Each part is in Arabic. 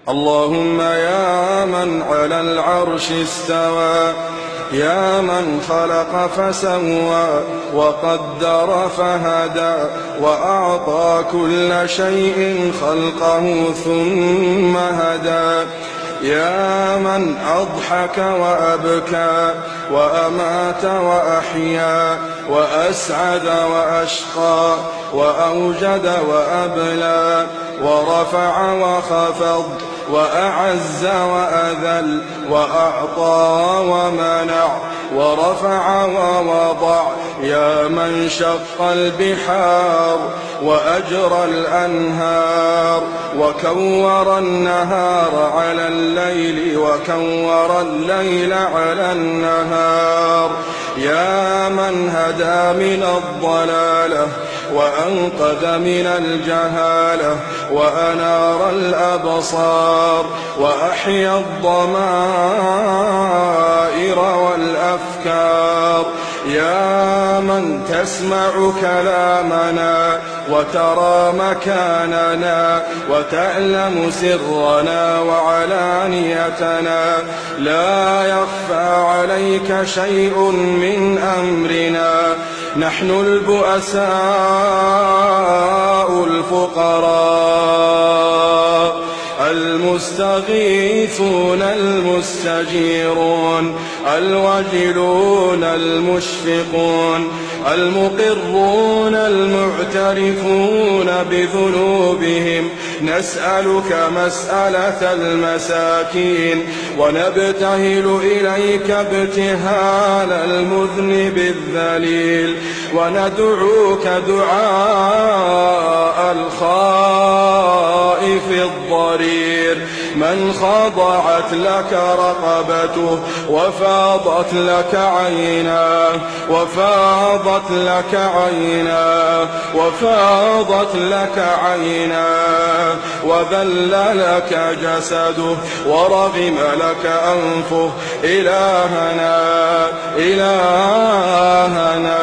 اللهم يا من على العرش استوى، يا من خلق فسوى وقدر فهدى، وأعطى كل شيء خلقه ثم هدى، يا من أضحك وأبكى وأمات وأحيا وأسعد وأشقى وأوجد وأبلى ورفع وخفض وأعز وأذل وأعطى ومنع ورفع ووضع، يا من شق البحار وأجرى الأنهار وكور النهار على الليل وكور الليل على النهار، يا من هدى من الضلالة وأنقذ من الجهالة وأنار الأبصار وأحيا الضمائر والأفكار، يا من تسمع كلامنا وترى مكاننا وتعلم سرنا وعلانيتنا، لا يخفى عليك شيء من أمرنا، نحن البؤساء الفقراء المستغيثون المستجيرون الوجلون المشفقون المقرون المعترفون بذنوبهم، نسألك مسألة المساكين ونبتهل إليك ابتهال المذنب الذليل، وندعوك دعاء الخائف الضرير من خضعت لك رقبته وفاضت لك عيناه وفاضت لك عيناه وفاضت لك عيناه وذل لك جسده ورغم لك أنفه، إلهنا إلهنا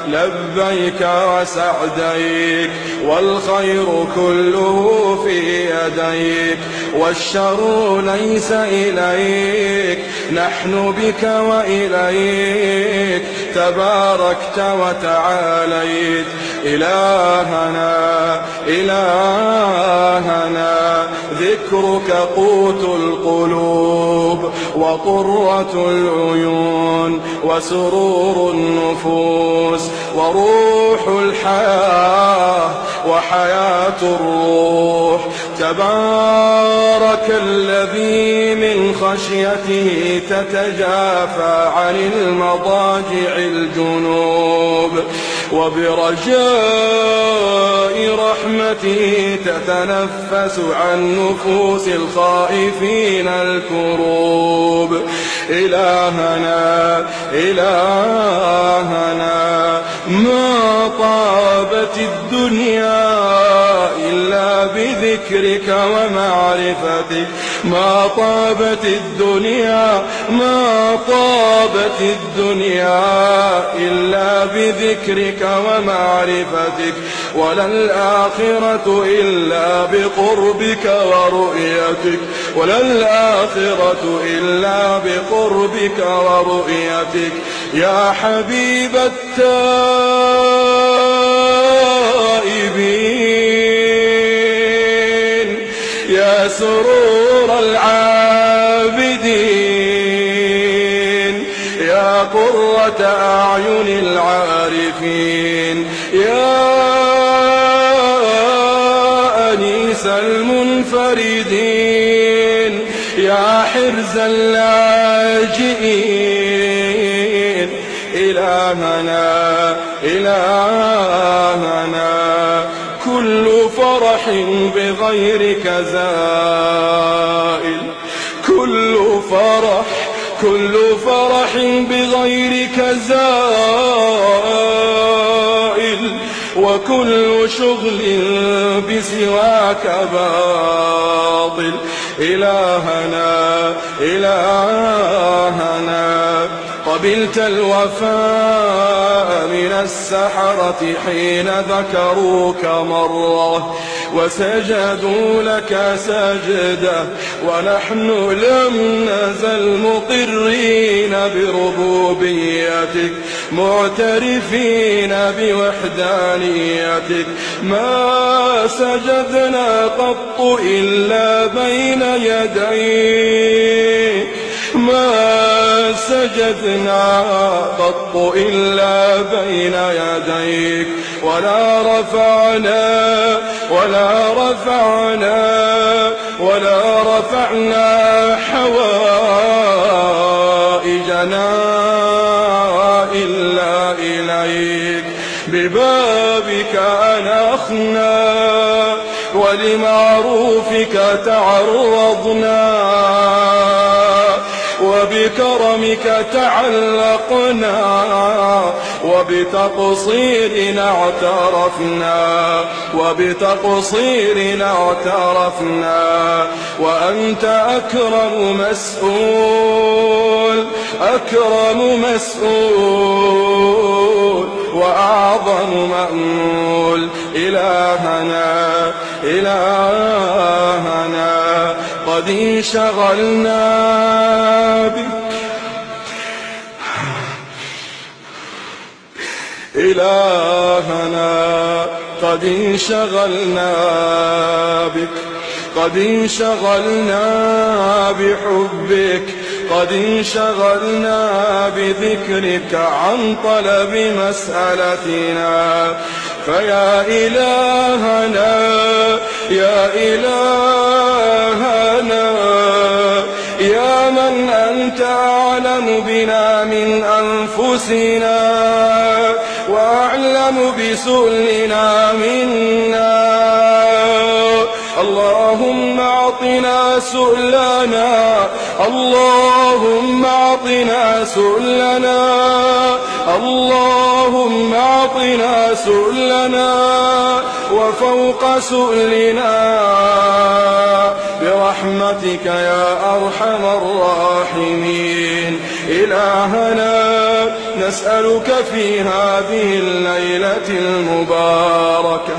لبيك وسعديك، والخير كله في يديك والشر ليس إليك، نحن بك وإليك تباركت وتعاليت، إلهنا إلهنا ذكرك قوت القلوب وقرة العيون وسرور النفوس وروح الحياة وحياة الروح، تبارك الذي من خشيته تتجافى عن المضاجع الجنوب، وبرجاء رحمته تتنفس عن نفوس الخائفين الكروب، إلهنا إلهنا ما طابت الدنيا إلا بذكرك ومعرفتك، ما طابت الدنيا ما طابت الدنيا إلا بذكرك ومعرفتك، ولا الآخرة إلا بقربك ورؤيتك، ولا الآخرة إلا بقربك ورؤيتك، يا حبيب التائبين، يا سرور العابدين، يا قرة أعين العارفين، يا أنيس المنفردين، يا حرز اللاجئين، إلهنا إلهنا كل فرح بغيرك زائل، كل فرح بغيرك زائل، وكل شغل بسواك باطل، إلهنا إلهنا قبلت الوفاء من السحرة حين ذكروك مرة وسجدوا لك سجدة ونحن لم نزل مقرين بربوبيتك معترفين بوحدانيتك ما سجدنا قط إلا بين يديك ما سجدنا قط إلا بين يديك ولا رفعنا حوائجنا إلا إليك ببابك أنخنا ولمعروفك تعرضنا وبكرمك تعلقنا وبتقصيرنا اعترفنا وأنت أكرم مسؤول وأعظم مأمول إلهنا قد انشغلنا بك إلهنا قد انشغلنا بحبك قد انشغلنا بذكرك عن طلب مسألتنا فيا إلهنا يا من أنت أعلم بنا من أنفسنا وأعلم بسؤلنا منا اللهم أعطنا سؤلنا اللهم أعطنا سؤلنا وفوق سؤلنا برحمتك يا أرحم الراحمين إلهنا نسألك في هذه الليلة المباركة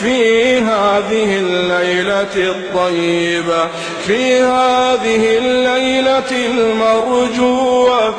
في هذه الليلة الطيبة في هذه الليلة المرجوة